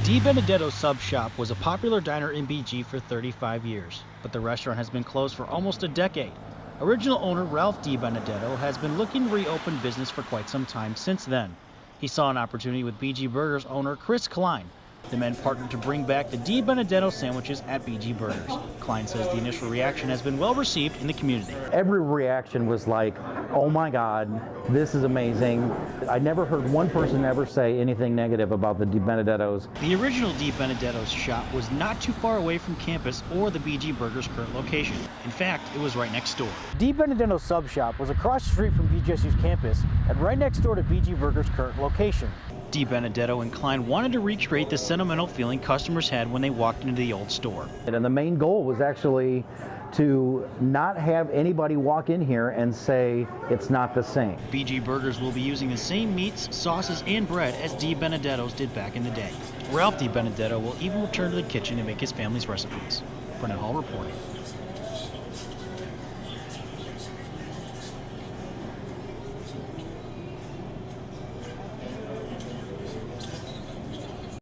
Di Benedetto Sub Shop was a popular diner in BG for 35 years, but the restaurant has been closed for almost a decade. Original owner Ralph Di Benedetto has been looking to reopen business for quite some time since then. He saw an opportunity with BG Burgers owner Chris Klein. The men partnered to bring back the Di Benedetto sandwiches at BG Burgers. Klein says the initial reaction has been well received in the community. Every reaction was like, oh my God, this is amazing. I never heard one person ever say anything negative about the Di Benedettos. The original Di Benedetto's shop was not too far away from campus or the BG Burgers' current location. In fact, it was right next door. Di Benedetto Sub Shop was across the street from BGSU's campus and right next door to BG Burgers' current location. Di Benedetto and Klein wanted to recreate the sentimental feeling customers had when they walked into the old store. And the main goal was actually to not have anybody walk in here and say it's not the same. BG Burgers will be using the same meats, sauces, and bread as Di Benedetto's did back in the day. Ralph Di Benedetto will even return to the kitchen to make his family's recipes. Brennan Hall reporting.